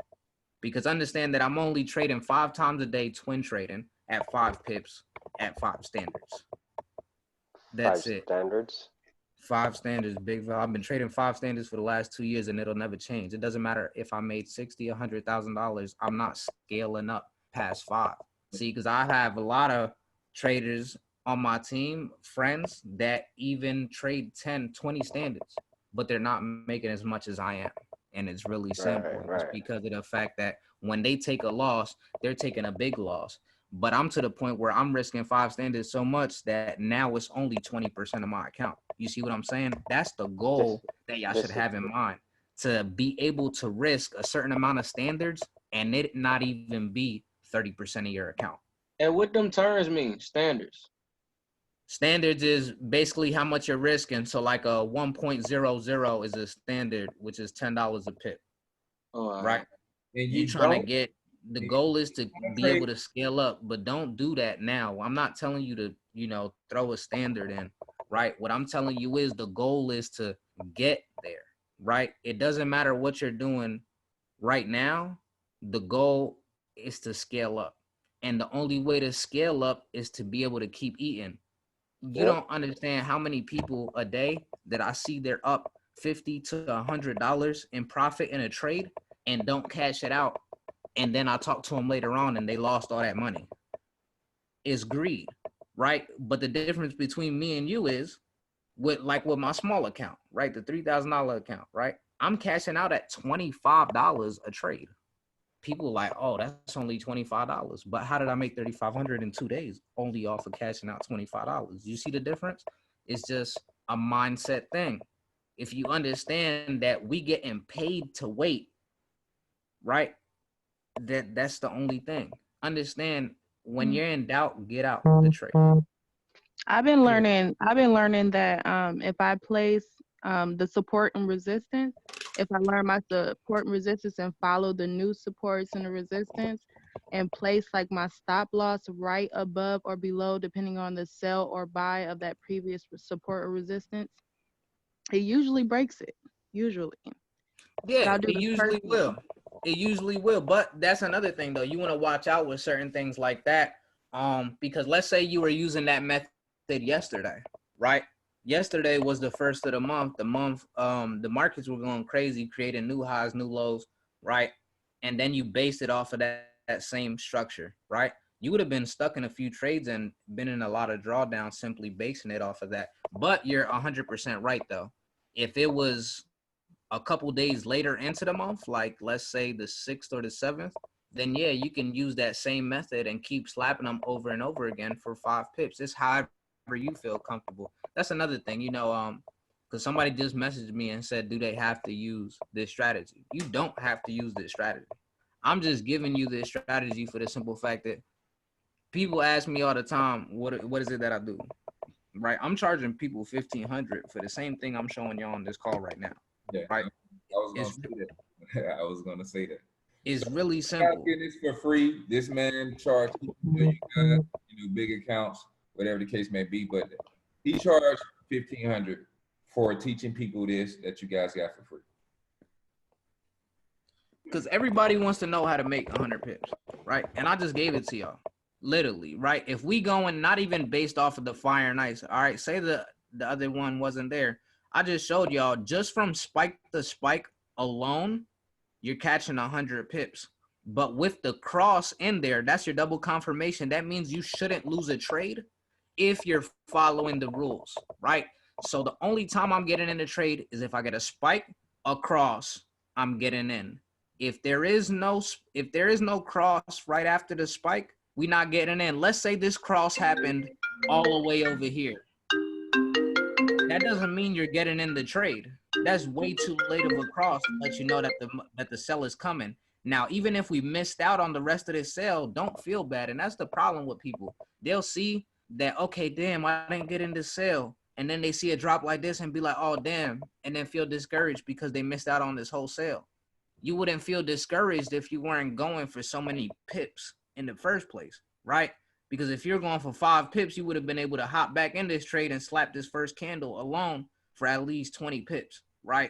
Because understand that I'm only trading 5 times a day, twin trading at 5 pips at 5 standards. That's 5 standards. 5 standards, big. I've been trading 5 standards for the last 2 years, and it'll never change. It doesn't matter if I made $60,000, $100,000. I'm not scaling up past 5. See, because I have a lot of traders on my team, friends that even trade 10, 20 standards, but they're not making as much as I am. And it's really simple. It's right. because of the fact that when they take a loss, they're taking a big loss. But I'm to the point where I'm risking 5 standards so much that now it's only 20% of my account. You see what I'm saying? That's the goal This, that y'all should this, have in mind, to be able to risk a certain amount of standards and it not even be 30% of your account. And what them terms mean? Standards. Standards is basically how much you're risking. So like a 1.00 is a standard, which is $10 a pip, Oh, right? And You you trying to don't get, the goal is to be trade able to scale up, but don't do that now. I'm not telling you to, throw a standard in, right? What I'm telling you is the goal is to get there, right? It doesn't matter what you're doing right now. The goal is to scale up. And the only way to scale up is to be able to keep eating. You Yep. don't understand how many people a day that I see they're up $50 to $100 in profit in a trade and don't cash it out. And then I talk to them later on and they lost all that money. It's greed, right? But the difference between me and you is with my small account, right? The $3,000 account, right? I'm cashing out at $25 a trade. People are like, oh, that's only $25. But how did I make $3,500 in 2 days only off of cashing out $25? You see the difference? It's just a mindset thing. If you understand that we getting paid to wait, right? That's the only thing. Understand when you're in doubt, get out the trade. I've been learning that if I place the support and resistance, if I learn my support and resistance and follow the new supports and the resistance and place like my stop loss right above or below, depending on the sell or buy of that previous support or resistance, it usually breaks it. Usually. Yeah, I'll do it the usually first one. will. It usually will. But that's another thing though. You want to watch out with certain things like that. Because let's say you were using that method yesterday, right? Yesterday was the first of the month. The markets were going crazy, creating new highs, new lows, right? And then you base it off of that same structure, right? You would have been stuck in a few trades and been in a lot of drawdowns simply basing it off of that. But you're 100% right though. If it was a couple days later into the month, like let's say the 6th or the 7th, then yeah, you can use that same method and keep slapping them over and over again for 5 pips. It's however you feel comfortable. That's another thing, because somebody just messaged me and said, do they have to use this strategy? You don't have to use this strategy. I'm just giving you this strategy for the simple fact that people ask me all the time, what is it that I do? Right? I'm charging people $1,500 for the same thing I'm showing you on this call right now. Yeah, right? I was gonna say that. I was gonna say that. It's really Guys simple. getting this for free. This man charged you guys, big accounts, whatever the case may be, but he charged $1,500 for teaching people this that you guys got for free. Because everybody wants to know how to make 100 pips, right? And I just gave it to y'all, literally, right? If we going not even based off of the fire and ice, all right, say the other one wasn't there. I just showed y'all just from spike to spike alone, you're catching 100 pips. But with the cross in there, that's your double confirmation. That means you shouldn't lose a trade if you're following the rules, right? So the only time I'm getting in the trade is if I get a spike, a cross, I'm getting in. If there is no cross right after the spike, we're not getting in. Let's say this cross happened all the way over here. That doesn't mean you're getting in the trade. That's way too late of a cross to let you know that the sell is coming. Now, even if we missed out on the rest of this sale, don't feel bad. And that's the problem with people. They'll see that, okay, damn, I didn't get in this sale. And then they see a drop like this and be like, oh, damn, and then feel discouraged because they missed out on this whole sale. You wouldn't feel discouraged if you weren't going for so many pips in the first place, right? Because if you're going for 5 pips, you would have been able to hop back in this trade and slap this first candle alone for at least 20 pips, right?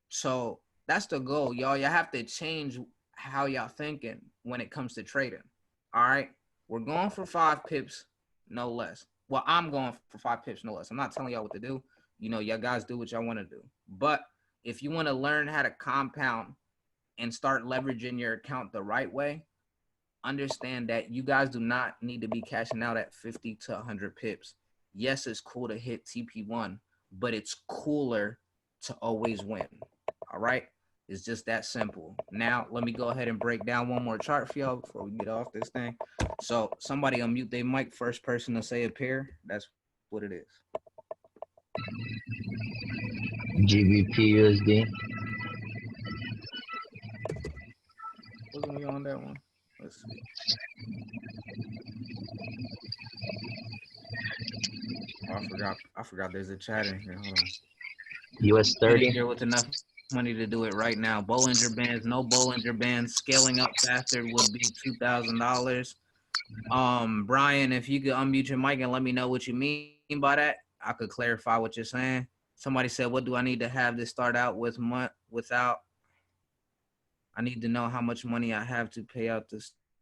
So that's the goal, y'all. You have to change how y'all thinking when it comes to trading, all right? We're going for 5 pips, no less. Well, I'm going for 5 pips, no less. I'm not telling y'all what to do. Y'all guys do what y'all want to do. But if you want to learn how to compound and start leveraging your account the right way, understand that you guys do not need to be cashing out at 50 to 100 pips. Yes, it's cool to hit TP1, but it's cooler to always win. All right. It's just that simple. Now, let me go ahead and break down one more chart for y'all before we get off this thing. So somebody unmute their mic. First person to say a pair, that's what it is. GBP USD. Wasn't we on that one? Let's see. Oh, I forgot there's a chat in here. Hold on. US Get in 30. here with enough money to do it right now. Bollinger Bands, no Bollinger Bands. Scaling up faster would be $2,000. Brian, if you could unmute your mic and let me know what you mean by that, I could clarify what you're saying. Somebody said, what do I need to have to start out with without? I need to know how much money I have to pay out to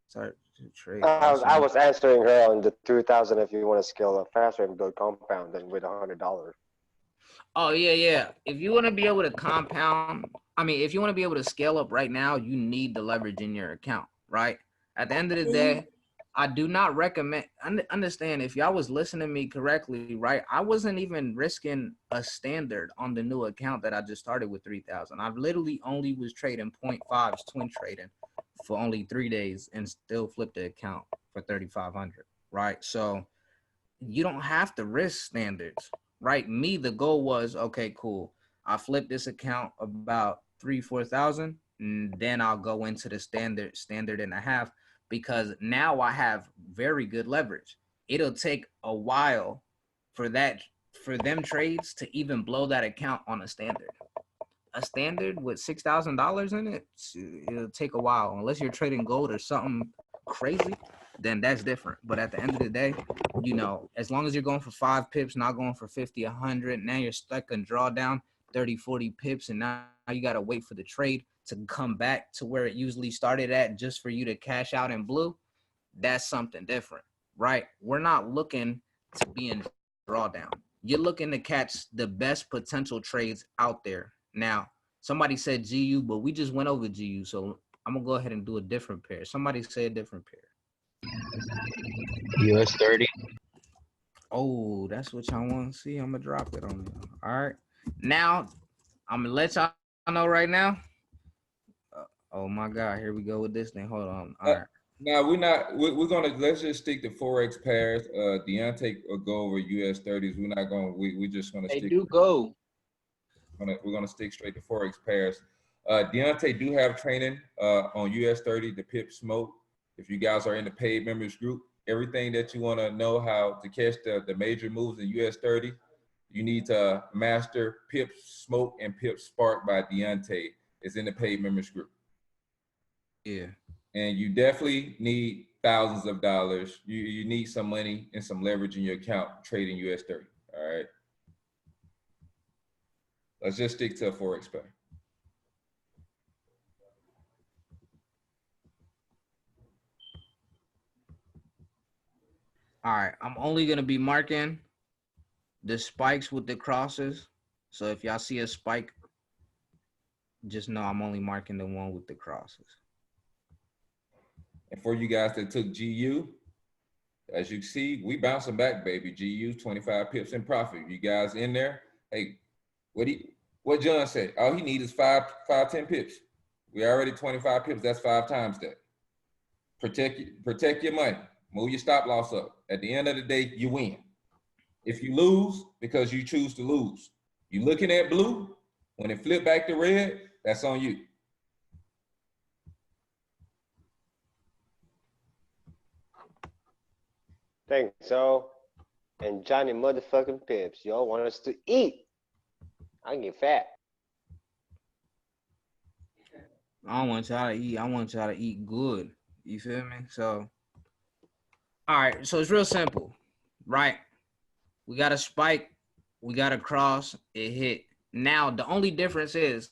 start to trade. I was answering her on the 2,000 if you want to scale up faster and build compound than with $100. Oh, yeah. If you want to be able to compound, if you want to be able to scale up right now, you need the leverage in your account, right? At the end of the day, I do not recommend, understand, if y'all was listening to me correctly, right? I wasn't even risking a standard on the new account that I just started with 3,000. I literally only was trading 0.5s, twin trading for only 3 days and still flipped the account for 3,500, right? So you don't have to risk standards, right? Me, the goal was, okay, cool. I flipped this account about 4,000, and then I'll go into the standard and a half, because now I have very good leverage. It'll take a while for them trades to even blow that account on a standard. A standard with $6,000 in it, it'll take a while. Unless you're trading gold or something crazy, then that's different. But at the end of the day, as long as you're going for 5 pips, not going for 50, 100, now you're stuck in drawdown 30, 40 pips, and now you got to wait for the trade to come back to where it usually started at just for you to cash out in blue. That's something different, right? We're not looking to be in drawdown. You're looking to catch the best potential trades out there. Now, somebody said GU, but we just went over GU, so I'm gonna go ahead and do a different pair. Somebody say a different pair. US 30. Oh, that's what y'all want to see. I'm gonna drop it on you. All right. Now, I'm gonna let y'all know right now. Oh my God, here we go with this thing. Hold on. All right. No, let's just stick to Forex pairs. Deontay will go over US 30s. We're just gonna They stick. do go. We're gonna stick straight to Forex pairs. Deontay do have training on US 30, the pip smoke. If you guys are in the paid members group, everything that you want to know how to catch the major moves in US 30, you need to master pip smoke and pip spark by Deontay. It's in the paid members group. Yeah. And you definitely need thousands of dollars. You need some money and some leverage in your account trading US 30. All right. Let's just stick to a Forex pair. All right. I'm only gonna be marking the spikes with the crosses. So if y'all see a spike, just know I'm only marking the one with the crosses. And for you guys that took GU, as you see, we bouncing back, baby. GU 25 pips in profit. You guys in there? Hey, what John said? All he needs is 10 pips. We already 25 pips. That's 5 times that. Protect your money. Move your stop loss up. At the end of the day, you win. If you lose because you choose to lose, you looking at blue. When it flip back to red, that's on you. Thanks, so. And Johnny motherfucking Pips, y'all want us to eat. I can get fat. I don't want y'all to eat. I want y'all to eat good. You feel me? So, all right. So it's real simple, right? We got a spike. We got a cross. It hit. Now, the only difference is,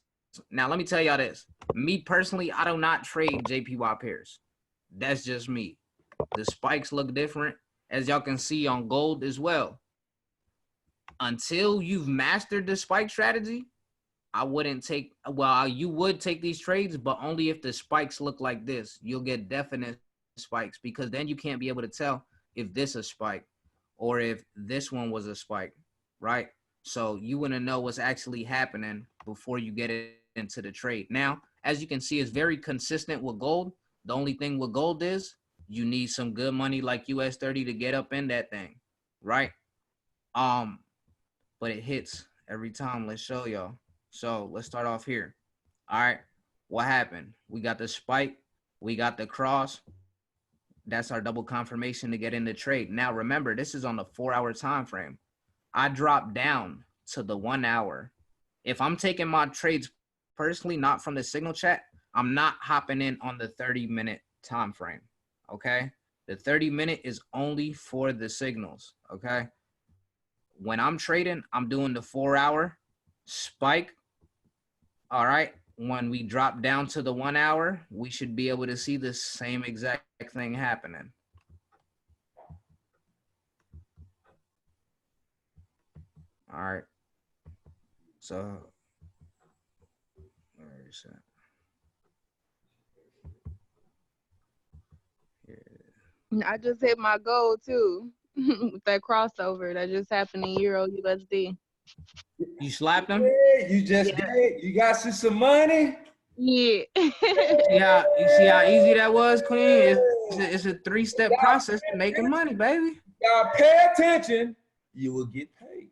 now let me tell y'all this. Me personally, I do not trade JPY pairs. That's just me. The spikes look different, as y'all can see on gold as well. Until you've mastered the spike strategy, I wouldn't take, well, you would take these trades, but only if the spikes look like this. You'll get definite spikes, because then you can't be able to tell if this is a spike or if this one was a spike, right? So you want to know what's actually happening before you get into the trade. Now, as you can see, it's very consistent with gold. The only thing with gold is you need some good money like US 30 to get up in that thing, right? But it hits every time. Let's show y'all. So let's start off here. All right, what happened? We got the spike, we got the cross. That's our double confirmation to get in the trade. Now remember, this is on the 4-hour time frame. I dropped down to the 1 hour. If I'm taking my trades personally, not from the signal chat, I'm not hopping in on the 30-minute time frame. Okay, the 30-minute is only for the signals. Okay, when I'm trading, I'm doing the 4-hour spike. All right, when we drop down to the 1 hour, we should be able to see the same exact thing happening. All right, so where is that? I just hit my goal too with that crossover that just happened in Euro USD. You slapped him? Yeah, you just did. You got some money. Yeah. You see how easy that was, Queen? It's a 3-step process to making money, baby. Y'all pay attention. You will get paid.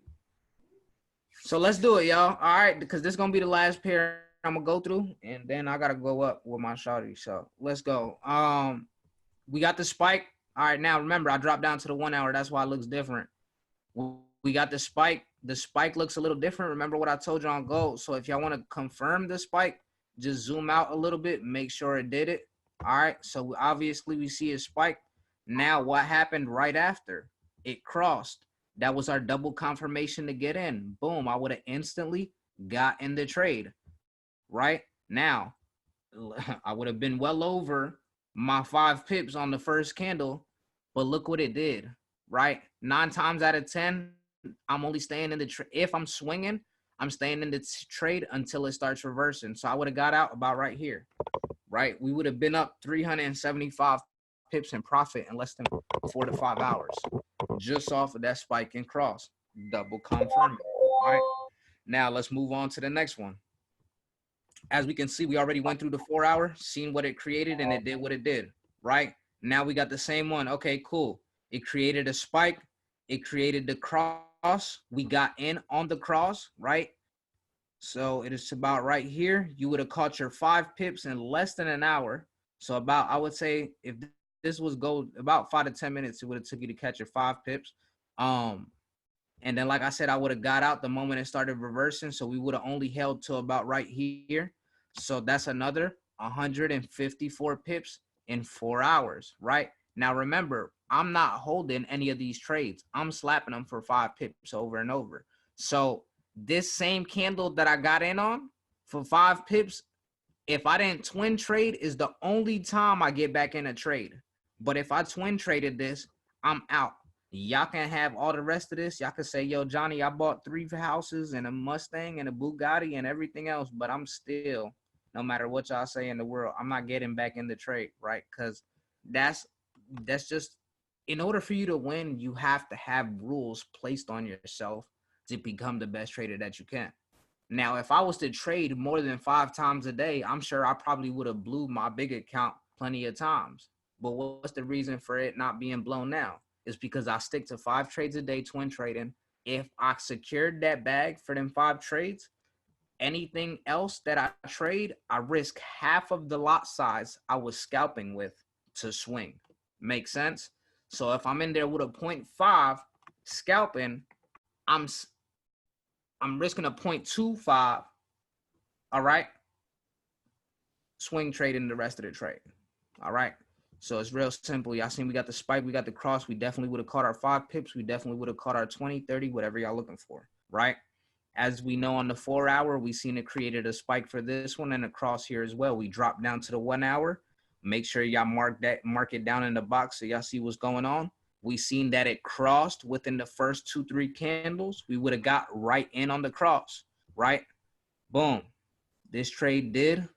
So let's do it, y'all. All right, because this is gonna be the last pair I'm gonna go through, and then I gotta go up with my shawty. So let's go. We got the spike. All right, now remember I dropped down to the 1 hour. That's why it looks different. We got the spike. The spike looks a little different. Remember what I told you on gold. So if y'all want to confirm the spike, just zoom out a little bit, make sure it did it. All right, so obviously we see a spike. Now what happened right after? It crossed. That was our double confirmation to get in. Boom, I would have instantly got in the trade. Right now, I would have been well over my 5 pips on the first candle, but look what it did, right? 9 times out of 10, I'm only staying in the trade. If I'm swinging, I'm staying in the trade until it starts reversing. So I would have got out about right here, right? We would have been up 375 pips in profit in less than 4 to 5 hours, just off of that spike and cross, double confirming, right? Now let's move on to the next one. As we can see, we already went through the 4 hour, seen what it created, and it did what it did, right? Now we got the same one. Okay, cool. It created a spike. It created the cross. We got in on the cross, right? So it is about right here. You would have caught your 5 pips in less than an hour. So about, I would say, if this was gold, about 5 to 10 minutes, it would have took you to catch your 5 pips. And then, like I said, I would have got out the moment it started reversing. So we would have only held to about right here. So that's another 154 pips in 4 hours, right? Now, remember, I'm not holding any of these trades. I'm slapping them for 5 pips over and over. So this same candle that I got in on for 5 pips, if I didn't twin trade, is the only time I get back in a trade. But if I twin traded this, I'm out. Y'all can have all the rest of this. Y'all can say, yo, Johnny, I bought 3 houses and a Mustang and a Bugatti and everything else, but I'm still, no matter what y'all say in the world, I'm not getting back in the trade, right? Because that's just, in order for you to win, you have to have rules placed on yourself to become the best trader that you can. Now, if I was to trade more than 5 times a day, I'm sure I probably would have blew my big account plenty of times. But what's the reason for it not being blown now? It's because I stick to 5 trades a day, twin trading. If I secured that bag for them 5 trades, anything else that I trade, I risk half of the lot size I was scalping with to swing. Make sense? So if I'm in there with a 0.5 scalping, I'm risking a 0.25, all right? Swing trading the rest of the trade, all right? So it's real simple. Y'all seen we got the spike, we got the cross. We definitely would have caught our 5 pips. We definitely would have caught our 20, 30, whatever y'all looking for, right? As we know on the 4 hour, we seen it created a spike for this one and a cross here as well. We dropped down to the 1 hour. Make sure y'all mark it down in the box so y'all see what's going on. We seen that it crossed within the first 2-3 candles. We would have got right in on the cross, right? Boom. This trade did.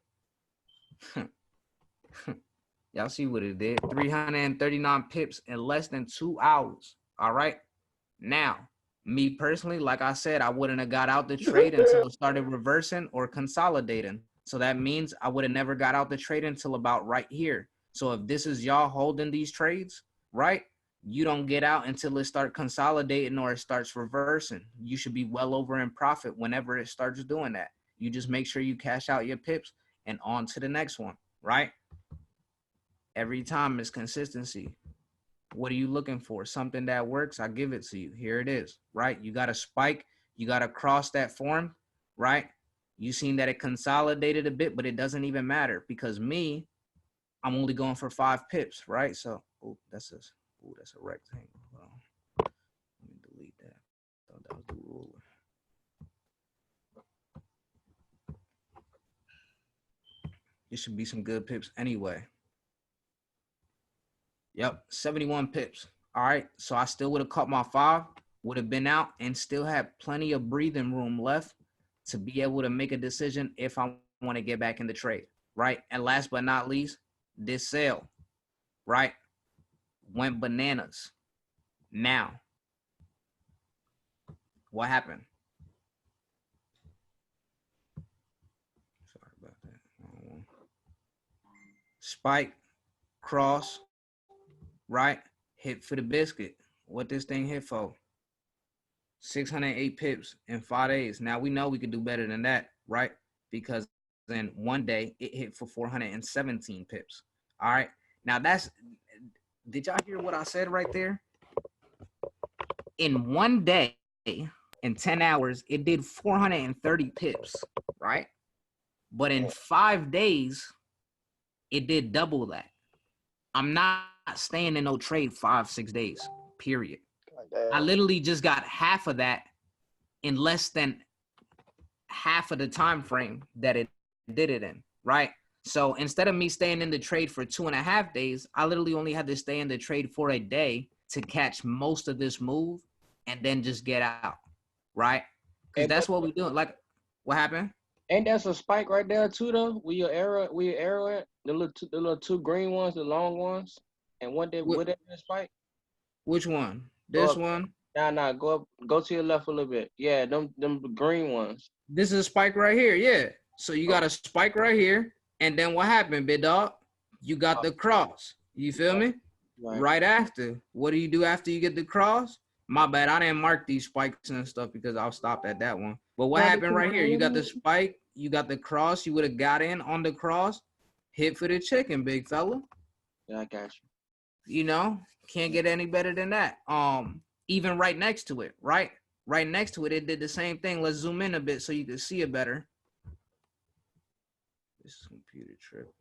Y'all see what it did. 339 pips in less than 2 hours. All right. Now, Me personally, like I said, I wouldn't have got out the trade until it started reversing or consolidating. So that means I would have never got out the trade until about right here. So if this is y'all holding these trades, right, you don't get out until it starts consolidating or it starts reversing. You should be well over in profit whenever it starts doing that. You just make sure you cash out your pips and on to the next one, right? Every time it's consistency. What are you looking for? Something that works, I give it to you. Here it is, right? You got a spike. You got to cross that form, right? You seen that it consolidated a bit, but it doesn't even matter because me, I'm only going for 5 pips, right? So, that's a rectangle. Hold on. Let me delete that. I thought that was the ruler. It should be some good pips anyway. Yep, 71 pips. All right, so I still would have caught my 5, would have been out, and still had plenty of breathing room left to be able to make a decision if I want to get back in the trade, right? And last but not least, this sale, right, went bananas. Now, what happened? Sorry about that. Spike, cross, right? Hit for the biscuit. What this thing hit for? 608 pips in 5 days. Now we know we could do better than that, right? Because then one day it hit for 417 pips. All right. Now did y'all hear what I said right there? In one day, in 10 hours, it did 430 pips, right? But in 5 days, it did double that. I'm not staying in no trade 5-6 days, period. I literally just got half of that in less than half of the time frame that it did it in, right? So instead of me staying in the trade for 2.5 days, I literally only had to stay in the trade for a day to catch most of this move and then just get out, right? Because that's what we're doing. Like, what happened? Ain't that a spike right there too though? Where your arrow at? The little two green ones, the long ones, and would that be a spike? Which one? This one? Nah, go to your left a little bit. Yeah, them green ones. This is a spike right here, yeah. So you got a spike right here, and then what happened, big dog? You got the cross. You feel me? Right after. What do you do after you get the cross? My bad, I didn't mark these spikes and stuff because I'll stop at that one. But what happened right here? You got the spike, you got the cross, you would have got in on the cross, hit for the chicken, big fella. Yeah, I got you. You know, can't get any better than that. Even right next to it, right? Right next to it, it did the same thing. Let's zoom in a bit so you can see it better. This is computer trip.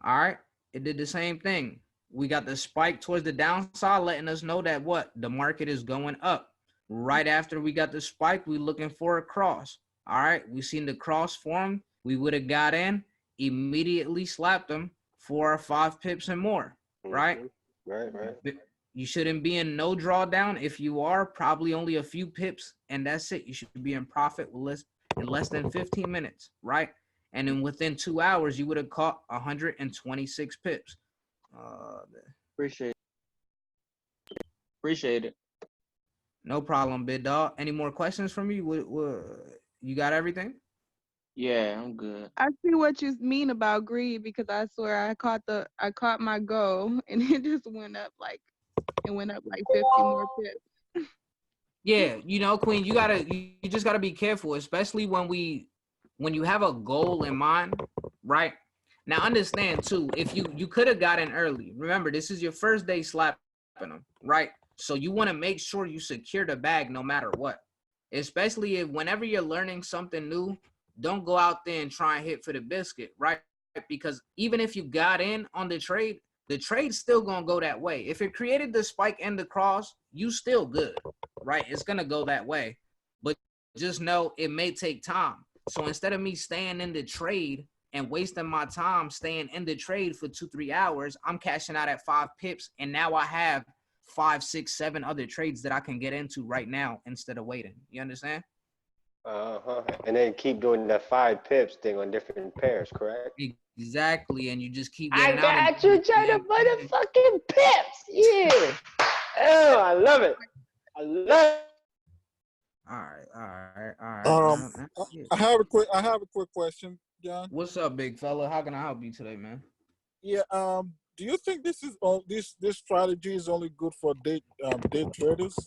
All right, it did the same thing. We got the spike towards the downside, letting us know that what? The market is going up. Right after we got the spike, we looking for a cross. All right, we seen the cross form. We would have got in, immediately slapped them 4 or 5 pips and more, right? Right. You shouldn't be in no drawdown. If you are, probably only a few pips, and that's it. You should be in profit in less than 15 minutes, right? And then within 2 hours, you would have caught 126 pips. Appreciate it. No problem, big dog. Any more questions from you? You got everything? Yeah, I'm good. I see what you mean about greed because I swear I caught my goal and it just went up like 50 more pips. Yeah, you know, Queen, you just gotta be careful, especially when you have a goal in mind, right? Now understand too, if you could have got in early. Remember, this is your first day slapping them, right? So you want to make sure you secure the bag no matter what. Especially if whenever you're learning something new, don't go out there and try and hit for the biscuit, right? Because even if you got in on the trade's still gonna go that way. If it created the spike and the cross, you still good, right? It's gonna go that way. But just know it may take time. So instead of me staying in the trade and wasting my time staying in the trade for 2-3 hours, I'm cashing out at 5 pips, and now I have 5, 6, 7 other trades that I can get into right now instead of waiting. You understand? And then keep doing that 5 pips thing on different pairs, correct? Exactly, and you just keep I getting out and got you, China motherfucking pips. Yeah. Oh, I love it. I love it. All right, Um, man. I have a quick question, John. What's up, big fella? How can I help you today, man? Yeah. Do you think this is all this strategy is only good for day traders?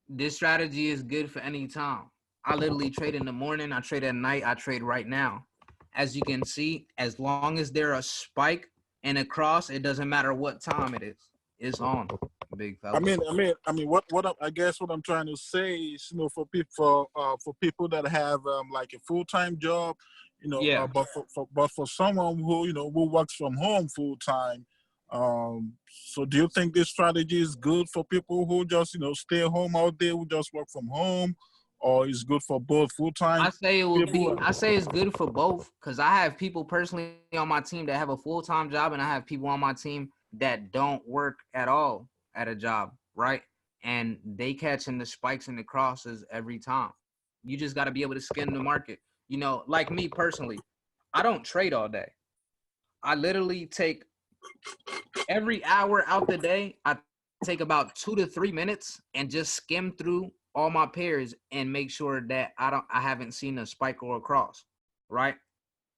This strategy is good for any time. I literally trade in the morning, I trade at night, I trade right now. As you can see, as long as there a spike and a cross, it doesn't matter what time it is. It's on, big fella. I guess what I'm trying to say is, for people that have like a full-time job, Yeah. but for someone who who works from home full time, so do you think this strategy is good for people who just stay home all day, who just work from home, or is good for both full-time I say it will be. people? I say it's good for both because I have people personally on my team that have a full-time job, and I have people on my team that don't work at all at a job, right? And they catching the spikes and the crosses every time. You just got to be able to skim the market. Like me personally, I don't trade all day. I literally take every hour out the day. I take about 2 to 3 minutes and just skim through all my pairs and make sure that I haven't seen a spike or a cross, right?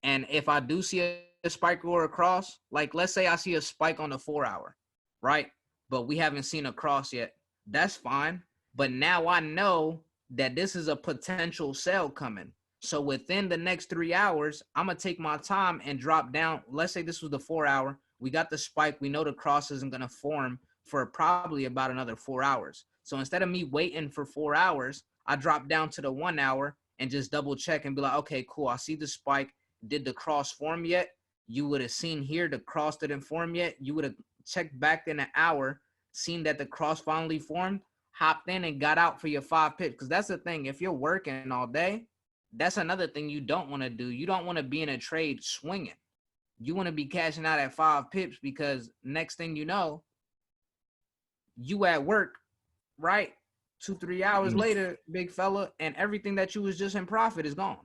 And if I do see a spike or a cross, like let's say I see a spike on the 4 hour, right? But we haven't seen a cross yet. That's fine. But now I know that this is a potential sell coming. So within the next 3 hours, I'm gonna take my time and drop down. Let's say this was the 4 hour. We got the spike. We know the cross isn't gonna form for probably about another 4 hours. So instead of me waiting for 4 hours, I drop down to the 1 hour and just double check and be like, okay, cool. I see the spike. Did the cross form yet? You would have seen here the cross didn't form yet. You would have checked back in an hour, seen that the cross finally formed, hopped in and got out for your 5 pips. Because that's the thing. If you're working all day, that's another thing you don't want to do. You don't want to be in a trade swinging. You want to be cashing out at 5 pips because next thing you know, you at work, right? 2-3 hours later, big fella, and everything that you was just in profit is gone.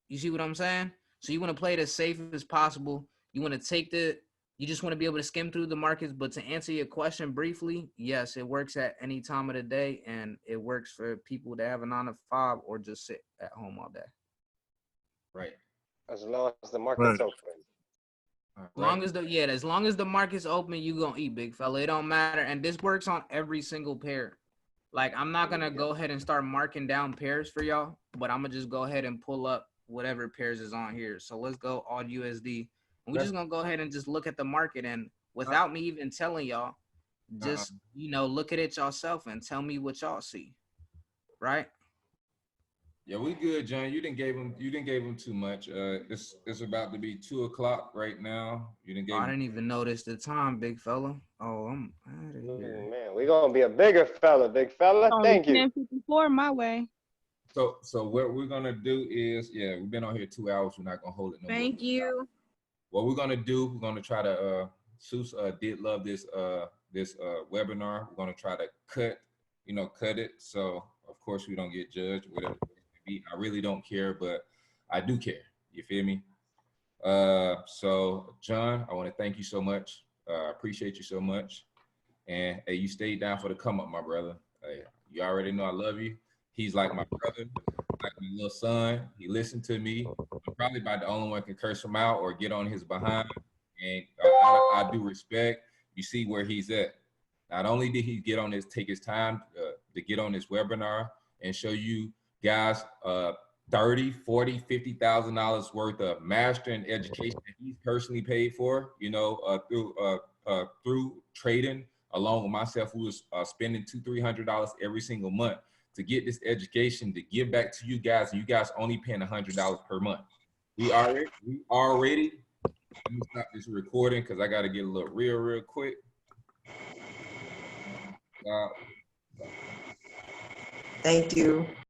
You see what I'm saying? So you want to play it as safe as possible. You want to you just want to be able to skim through the markets. But to answer your question briefly, yes, it works at any time of the day, and it works for people that have a 9 to 5 or just sit at home all day. Right. As long as the market's open. As long as the market's open, you gonna eat, big fella. It don't matter. And this works on every single pair. Like, I'm not gonna go ahead and start marking down pairs for y'all, but I'm gonna just go ahead and pull up whatever pairs is on here. So let's go all USD. And we're just gonna go ahead and just look at the market, and without me even telling y'all, just look at it yourself and tell me what y'all see. Right? Yeah, we good, John. You didn't give him too much. It's about to be 2 o'clock right now. I didn't even notice the time, big fella. Oh, I'm out of here. Man, we're gonna be a bigger fella, big fella. Thank you. 10:54 my way. So what we're gonna do is, we've been on here 2 hours. We're not gonna hold it no more. Thank you. What we're gonna do, we're gonna try to Seuss did love this webinar. We're gonna try to cut it. So of course we don't get judged, whatever it may be. I really don't care, but I do care. You feel me? So John, I want to thank you so much. Appreciate you so much. And hey, you stayed down for the come up, my brother. Hey, you already know I love you. He's like my brother, like my little son. He listened to me. I'm probably about the only one can curse him out or get on his behind. And I do respect. You see where he's at. Not only did he take his time to get on this webinar and show you guys $30, $40, $50,000 worth of mastering education that he's personally paid for, through trading, along with myself, who was spending $200-300 every single month to get this education to give back to you guys, and you guys only paying $100 per month. We already. Let me stop this recording because I got to get a little real quick. Thank you.